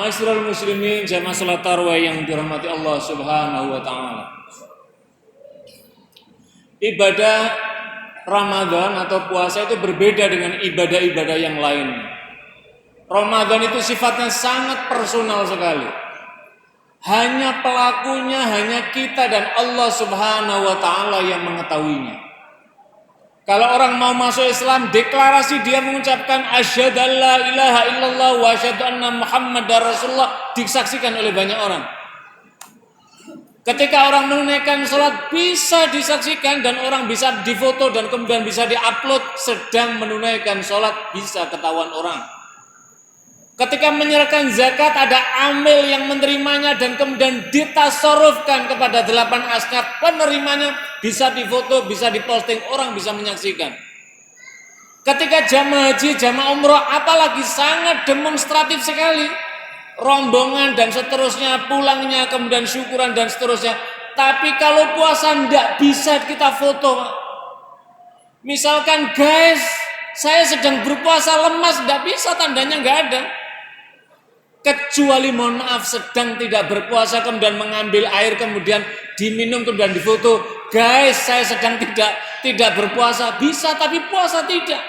Ma'asyiral muslimin jamaah salat tarawih yang dirahmati Allah Subhanahu wa taala. Ibadah Ramadan atau puasa itu berbeda dengan ibadah-ibadah yang lain. Ramadan itu sifatnya sangat personal sekali. Hanya pelakunya hanya kita dan Allah Subhanahu wa taala yang mengetahuinya. Kalau orang mau masuk Islam, deklarasi dia mengucapkan asyhadu an la ilaha illallah wa asyhadu anna muhammadar rasulullah disaksikan oleh banyak orang. Ketika orang menunaikan sholat bisa disaksikan dan orang bisa difoto dan kemudian bisa diupload sedang menunaikan sholat, bisa ketahuan orang. Ketika menyerahkan zakat ada amil yang menerimanya dan kemudian ditasarufkan kepada 8 asnaf penerimanya, bisa difoto, bisa diposting, orang bisa menyaksikan. Ketika jamaah haji, jamaah umroh apalagi sangat demonstratif sekali. Rombongan dan seterusnya, pulangnya, kemudian syukuran dan seterusnya. Tapi kalau puasa tidak bisa kita foto. Misalkan guys, saya sedang berpuasa lemas, tidak bisa, tandanya nggak ada. Kecuali mohon maaf sedang tidak berpuasa kemudian mengambil air kemudian diminum kemudian difoto. Guys, saya sedang tidak berpuasa, bisa tapi puasa tidak.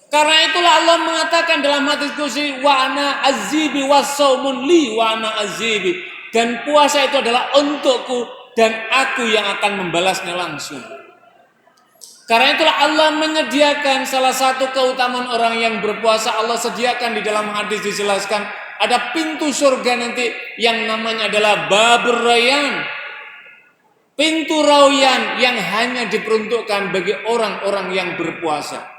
Karena itulah Allah mengatakan dalam hadis qudsi wa ana azibi was-saumun li wa ana azibi, dan puasa itu adalah untukku dan aku yang akan membalasnya langsung. Karena itulah Allah menyediakan salah satu keutamaan orang yang berpuasa. Allah sediakan di dalam hadis dijelaskan ada pintu surga nanti yang namanya adalah Babur Rayyan. Pintu Rayyan yang hanya diperuntukkan bagi orang-orang yang berpuasa.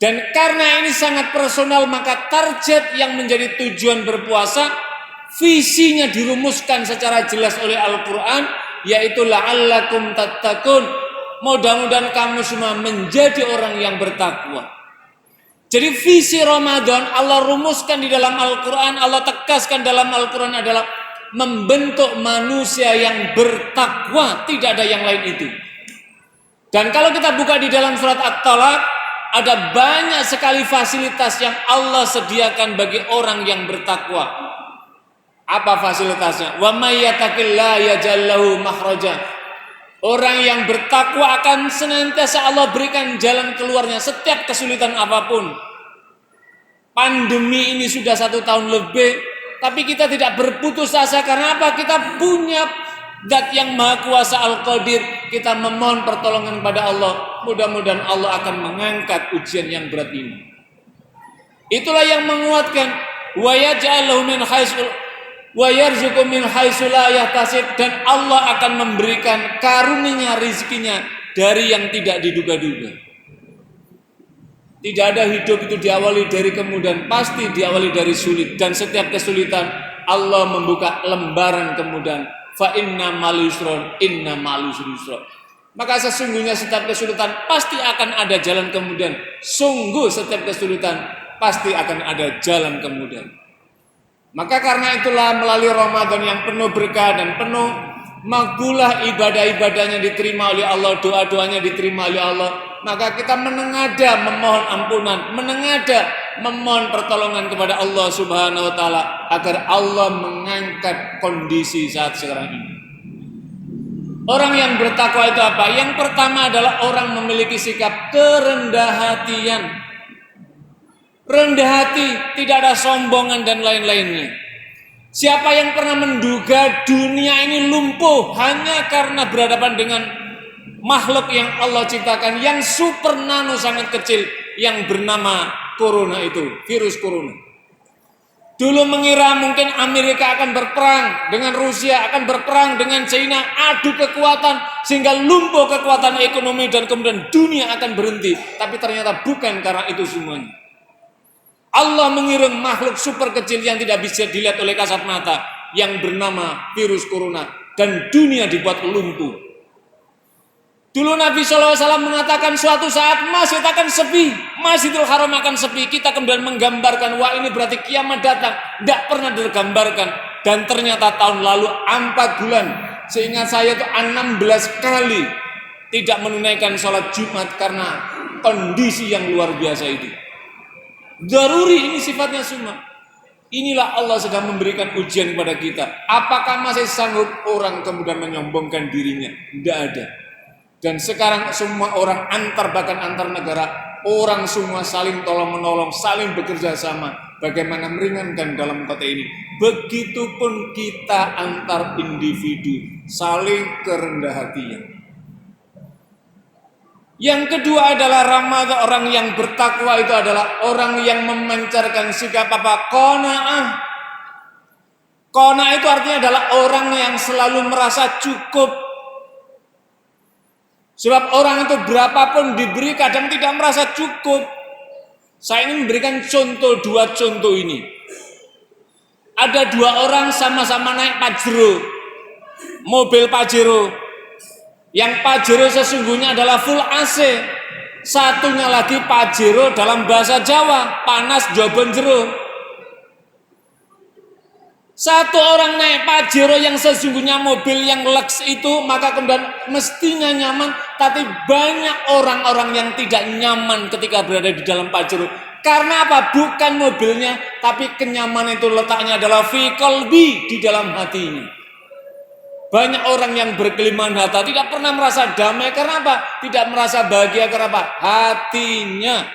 Dan karena ini sangat personal, maka target yang menjadi tujuan berpuasa, visinya dirumuskan secara jelas oleh Al-Quran, yaitu la'allakum tattaqun. Mudah-mudahan kamu semua menjadi orang yang bertakwa. Jadi visi Ramadan Allah rumuskan di dalam Al-Quran, Allah tegaskan dalam Al-Quran adalah membentuk manusia yang bertakwa, tidak ada yang lain itu. Dan kalau kita buka di dalam surat At-Talaq, ada banyak sekali fasilitas yang Allah sediakan bagi orang yang bertakwa. Apa fasilitasnya? Wa may yattaqillaha yaj'al lahu makhraja. Orang yang bertakwa akan senantiasa Allah berikan jalan keluarnya setiap kesulitan apapun. Pandemi ini sudah 1 tahun lebih, tapi kita tidak berputus asa. Karena apa? Kita punya Zat yang Maha Kuasa Al-Qadir. Kita memohon pertolongan pada Allah. Mudah-mudahan Allah akan mengangkat ujian yang berat ini. Itulah yang menguatkan wa yaj'alahu min haitsu wa yarzuqu min haitsu la yahtasib, dan Allah akan memberikan karunia rezekinya dari yang tidak diduga-duga. Tidak ada hidup itu diawali dari kemudahan, pasti diawali dari sulit, dan setiap kesulitan Allah membuka lembaran kemudahan. Fa inna ma'al yusra inna ma'al yusra. Maka sesungguhnya setiap kesulitan pasti akan ada jalan kemudahan. Sungguh setiap kesulitan pasti akan ada jalan kemudahan. Maka karena itulah melalui Ramadan yang penuh berkah dan penuh makbulah ibadah-ibadahnya diterima oleh Allah, doa-doanya diterima oleh Allah, maka kita menengadah memohon ampunan, menengadah memohon pertolongan kepada Allah Subhanahu wa taala agar Allah mengangkat kondisi saat sekarang ini. Orang yang bertakwa itu apa? Yang pertama adalah orang memiliki sikap kerendah hatian. Rendah hati, tidak ada sombongan dan lain-lainnya. Siapa yang pernah menduga dunia ini lumpuh hanya karena berhadapan dengan makhluk yang Allah ciptakan yang super nano sangat kecil yang bernama corona itu, virus corona. Dulu mengira mungkin Amerika akan berperang dengan Rusia, akan berperang dengan China, adu kekuatan sehingga lumpuh kekuatan ekonomi dan kemudian dunia akan berhenti. Tapi ternyata bukan karena itu semuanya. Allah mengirim makhluk super kecil yang tidak bisa dilihat oleh kasat mata yang bernama virus corona dan dunia dibuat lumpuh. Dulu Nabi SAW mengatakan suatu saat masjid akan sepi, Masjidil Haram akan sepi. Kita kemudian menggambarkan, wah ini berarti kiamat datang. Tidak pernah tergambarkan. Dan ternyata tahun lalu 4 bulan, seingat saya itu 16 kali tidak menunaikan sholat Jumat karena kondisi yang luar biasa itu. Daruri ini sifatnya semua. Inilah Allah sedang memberikan ujian kepada kita. Apakah masih sanggup orang kemudian menyombongkan dirinya? Tidak ada. Dan sekarang semua orang bahkan antar negara, orang semua saling tolong menolong, saling bekerja sama. Bagaimana meringankan dalam kota ini. Begitupun kita antar individu, saling kerendah hatinya. Yang kedua adalah Ramadan, orang yang bertakwa itu adalah orang yang memancarkan sikap apa? Qanaah. Qanaah itu artinya adalah orang yang selalu merasa cukup. Sebab orang itu berapapun diberi kadang tidak merasa cukup. Saya ingin memberikan dua contoh ini. Ada dua orang sama-sama naik Pajero, mobil Pajero. Yang Pajero sesungguhnya adalah full AC. Satunya lagi Pajero dalam bahasa Jawa, panas jobon jero. Satu orang naik Pajero yang sesungguhnya mobil yang lux itu, maka kemudian mestinya nyaman, tapi banyak orang-orang yang tidak nyaman ketika berada di dalam Pajero. Karena apa? Bukan mobilnya, tapi kenyamanan itu letaknya adalah fi qalbi, di dalam hatinya. Banyak orang yang berkelimpahan harta tidak pernah merasa damai. Karena apa? Tidak merasa bahagia. Karena apa? Hatinya.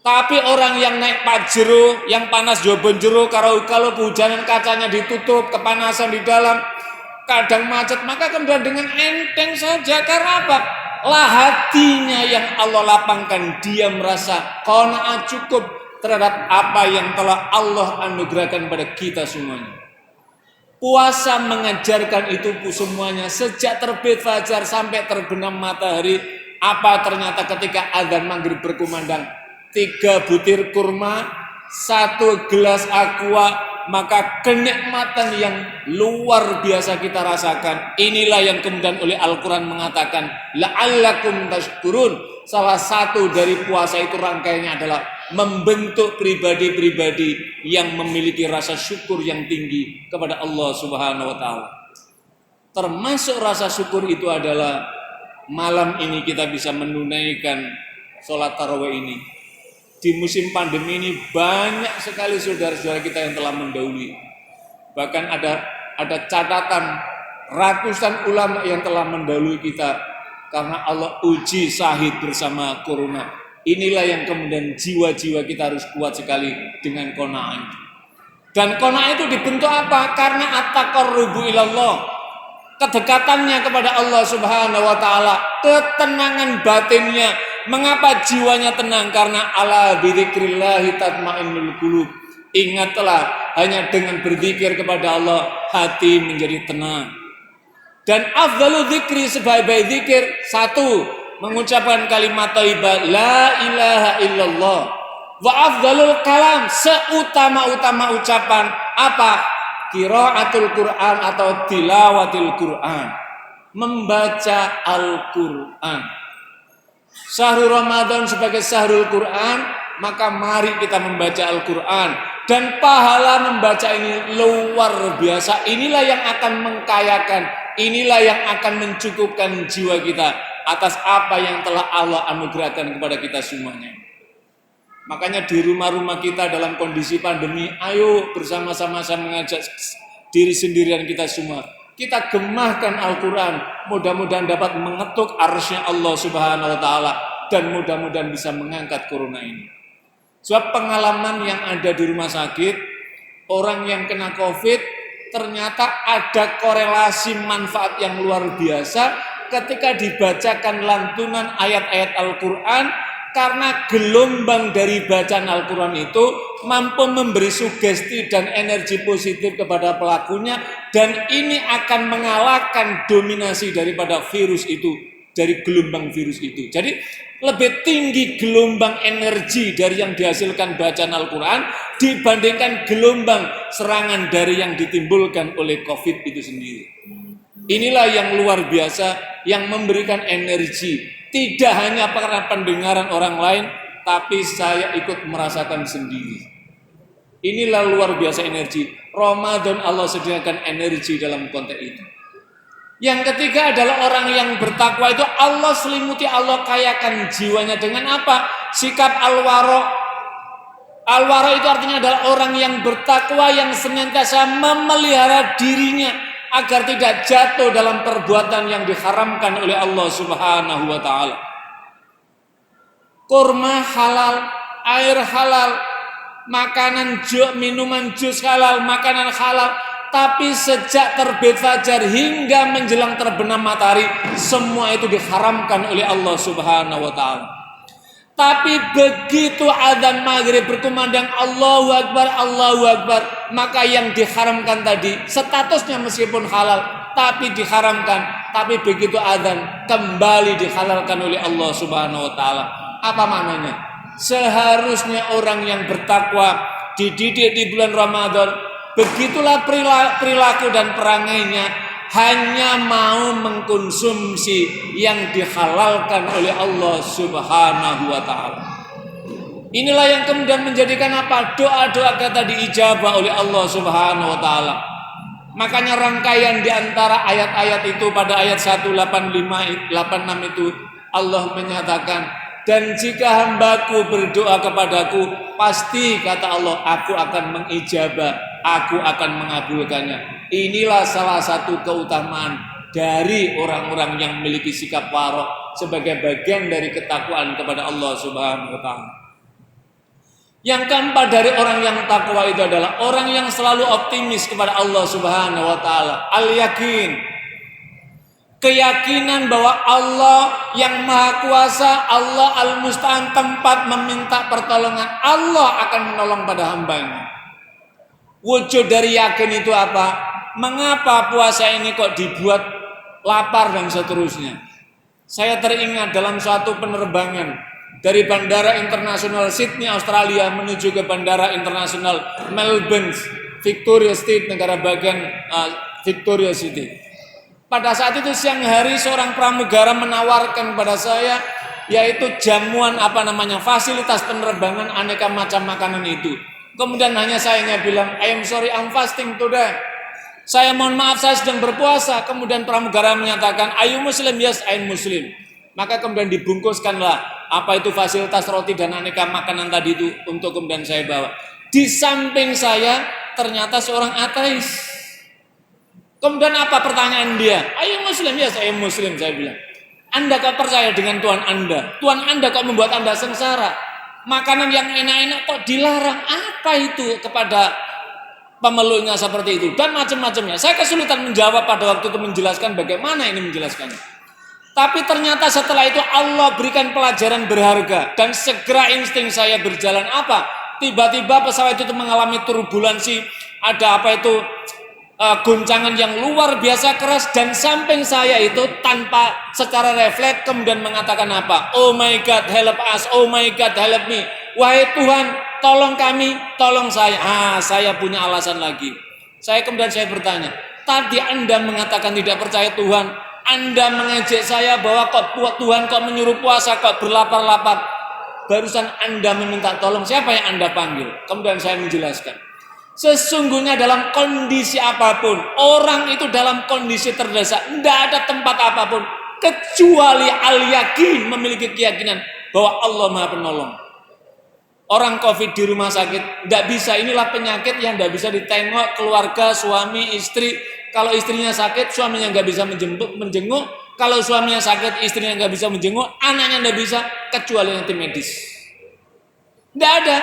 Tapi orang yang naik Pajero, yang panas jobon jero, kalau kehujanan kacanya ditutup, kepanasan di dalam, kadang macet, maka kemudian dengan enteng saja. Karena apa? Lah hatinya yang Allah lapangkan, dia merasa qanaah cukup terhadap apa yang telah Allah anugerahkan pada kita semuanya. Puasa mengajarkan itu semuanya, sejak terbit fajar sampai terbenam matahari. Apa ternyata ketika adzan maghrib berkumandang, 3 butir kurma, 1 gelas aqua, maka kenikmatan yang luar biasa kita rasakan. Inilah yang kemudian oleh Al-Quran mengatakan la'allakum tashkurun. Salah satu dari puasa itu rangkaiannya adalah membentuk pribadi-pribadi yang memiliki rasa syukur yang tinggi kepada Allah Subhanahu wa taala. Termasuk rasa syukur itu adalah malam ini kita bisa menunaikan sholat tarawih ini. Di musim pandemi ini banyak sekali saudara-saudara kita yang telah mendahului. Bahkan ada catatan ratusan ulama yang telah mendahului kita karena Allah uji syahid bersama corona. Inilah yang kemudian jiwa-jiwa kita harus kuat sekali dengan qanaah itu. Dan qanaah itu dibentuk apa? Karena at-taqarrubu ilallah. Kedekatannya kepada Allah Subhanahu wa taala, ketenangan batinnya. Mengapa jiwanya tenang? Karena ala bidzikrillahi tatmainnul qulub. Ingatlah, hanya dengan berzikir kepada Allah hati menjadi tenang. Dan afdalu dzikri, sebaik-baik zikir, 1, mengucapkan kalimat thayyibah la ilaha illallah. Wa afdalul kalam, seutama-utama ucapan apa? Qiraatul Quran atau tilawatil Quran, membaca Al-Quran. Syahrul Ramadan sebagai syahrul Quran, maka mari kita membaca Al-Quran. Dan pahala membaca ini luar biasa. Inilah yang akan mengkayakan, inilah yang akan mencukupkan jiwa kita atas apa yang telah Allah anugerahkan kepada kita semuanya. Makanya di rumah-rumah kita dalam kondisi pandemi, ayo bersama-sama saya mengajak diri sendirian kita semua. Kita gemahkan Al-Quran, mudah-mudahan dapat mengetuk arsy-Nya Allah Subhanahu wa taala dan mudah-mudahan bisa mengangkat corona ini. Sebab pengalaman yang ada di rumah sakit, orang yang kena Covid ternyata ada korelasi manfaat yang luar biasa ketika dibacakan lantunan ayat-ayat Al-Quran. Karena gelombang dari bacaan Al-Quran itu mampu memberi sugesti dan energi positif kepada pelakunya, dan ini akan mengalahkan dominasi daripada virus itu, dari gelombang virus itu. Jadi lebih tinggi gelombang energi dari yang dihasilkan bacaan Al-Quran dibandingkan gelombang serangan dari yang ditimbulkan oleh COVID itu sendiri. Inilah yang luar biasa, yang memberikan energi. Tidak hanya karena pendengaran orang lain, tapi saya ikut merasakan sendiri. Inilah luar biasa energi. Ramadan Allah sediakan energi dalam konteks itu. Yang ketiga adalah orang yang bertakwa itu Allah selimuti, Allah kayakan jiwanya dengan apa? Sikap al-wara'. Al-wara itu artinya adalah orang yang bertakwa, yang senantiasa memelihara dirinya agar tidak jatuh dalam perbuatan yang diharamkan oleh Allah Subhanahu wa taala. Kurma halal, air halal, makanan minuman jus halal, makanan halal, tapi sejak terbit fajar hingga menjelang terbenam matahari semua itu diharamkan oleh Allah Subhanahu wa taala. Tapi begitu adzan maghrib berkumandang Allahu Akbar, maka yang diharamkan tadi statusnya meskipun halal tapi diharamkan, tapi begitu adzan kembali dihalalkan oleh Allah Subhanahu wa taala. Apa maknanya? Seharusnya orang yang bertakwa dididik di bulan Ramadan, begitulah perilaku dan perangainya, hanya mau mengkonsumsi yang dihalalkan oleh Allah Subhanahu wa taala. Inilah yang kemudian menjadikan apa? Doa-doa kita diijabah oleh Allah Subhanahu wa taala. Makanya rangkaian di antara ayat-ayat itu pada ayat 185 86 itu Allah menyatakan, dan jika hambaku berdoa kepadaku, pasti kata Allah, aku akan mengijabah, aku akan mengabulkannya. Inilah salah satu keutamaan dari orang-orang yang memiliki sikap warok sebagai bagian dari ketakwaan kepada Allah Subhanahu wa taala. Yang keempat dari orang yang takwa itu adalah orang yang selalu optimis kepada Allah Subhanahu wa taala. Al-yakin. Keyakinan bahwa Allah yang Maha Kuasa, Allah Al-Musta'an, tempat meminta pertolongan, Allah akan menolong pada hambanya. Wujud dari yakin itu apa? Mengapa puasa ini kok dibuat lapar dan seterusnya? Saya teringat dalam suatu penerbangan dari Bandara Internasional Sydney, Australia menuju ke Bandara Internasional Melbourne, Victoria State, negara bagian Victoria City. Pada saat itu siang hari seorang pramugara menawarkan kepada saya yaitu jamuan fasilitas penerbangan aneka macam makanan itu. Kemudian hanya saya bilang, I am sorry, I'm fasting today. Saya mohon maaf, saya sedang berpuasa. Kemudian pramugara menyatakan, are you Muslim? Yes, I am Muslim. Maka kemudian dibungkuskanlah apa itu fasilitas roti dan aneka makanan tadi itu untuk kemudian saya bawa. Di samping saya ternyata seorang ateis. Kemudian apa pertanyaan dia? Are you Muslim? Yes, I am Muslim, saya bilang. Anda kok percaya dengan Tuhan Anda? Tuhan Anda kok membuat Anda sengsara? Makanan yang enak-enak kok dilarang? Apa itu kepada pemeluknya seperti itu dan macam-macamnya. Saya kesulitan menjawab pada waktu itu, menjelaskan bagaimana ini menjelaskannya. Tapi ternyata setelah itu Allah berikan pelajaran berharga dan segera insting saya berjalan apa? Tiba-tiba pesawat itu mengalami turbulensi, ada goncangan yang luar biasa keras dan samping saya itu tanpa secara refleks kemudian mengatakan apa? Oh my God, help us. Oh my God, help me. Wahai Tuhan, tolong kami, tolong saya. Saya punya alasan lagi. Saya bertanya, tadi Anda mengatakan tidak percaya Tuhan, Anda mengejek saya bahwa Tuhan kok menyuruh puasa, kok berlapar-lapar. Barusan Anda meminta tolong, siapa yang Anda panggil? Kemudian saya menjelaskan. Sesungguhnya dalam kondisi apapun, orang itu dalam kondisi terdesak, tidak ada tempat apapun kecuali al-yakin, memiliki keyakinan bahwa Allah Maha Penolong. Orang COVID di rumah sakit, tidak bisa, inilah penyakit yang tidak bisa ditengok keluarga, suami, istri. Kalau istrinya sakit, suaminya nggak bisa menjenguk. Kalau suaminya sakit, istrinya nggak bisa menjenguk. Anaknya nggak bisa, kecuali yang tim medis. Tidak ada.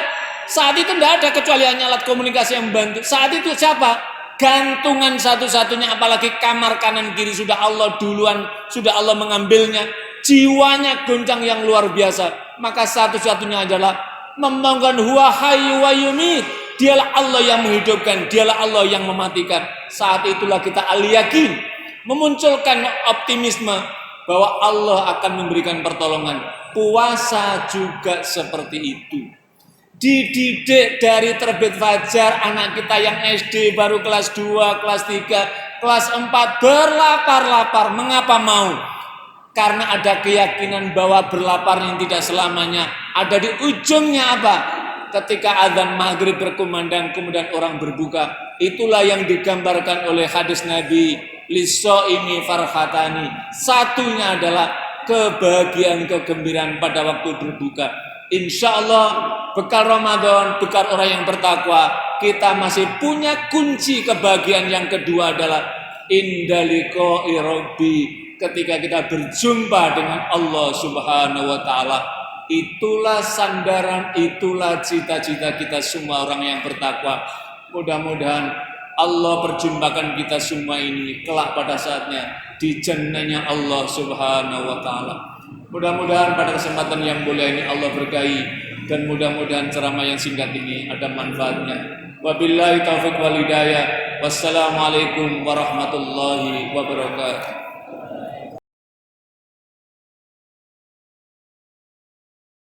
Saat itu tidak ada kecuali hanya alat komunikasi yang membantu. Saat itu siapa? Gantungan satu-satunya, apalagi kamar kanan kiri sudah Allah duluan, sudah Allah mengambilnya. Jiwanya goncang yang luar biasa. Maka satu-satunya adalah memohon huwa hayyu wa yumit. Dialah Allah yang menghidupkan, dialah Allah yang mematikan. Saat itulah kita al-yakin, memunculkan optimisme bahwa Allah akan memberikan pertolongan. Puasa juga seperti itu. Dididik dari terbit fajar anak kita yang SD baru kelas 2, kelas 3, kelas 4 berlapar-lapar. Mengapa mau? Karena ada keyakinan bahwa berlapar yang tidak selamanya. Ada di ujungnya apa? Ketika azan maghrib berkumandang kemudian orang berbuka. Itulah yang digambarkan oleh hadis Nabi, lisoimi farhatani. Satunya adalah kebahagiaan, kegembiraan pada waktu berbuka. Insya Allah bekal Ramadan, bekal orang yang bertakwa, kita masih punya kunci kebahagiaan yang kedua adalah indaliqa'i rabbi, ketika kita berjumpa dengan Allah Subhanahu wa taala. Itulah sandaran, itulah cita-cita kita semua orang yang bertakwa. Mudah-mudahan Allah perjumpakan kita semua ini kelak pada saatnya di jannahnya Allah Subhanahu wa taala. Mudah-mudahan pada kesempatan yang mulia ini Allah berkahi, dan mudah-mudahan ceramah yang singkat ini ada manfaatnya. Wabillahi taufiq wal hidayah. Wassalamualaikum warahmatullahi wabarakatuh.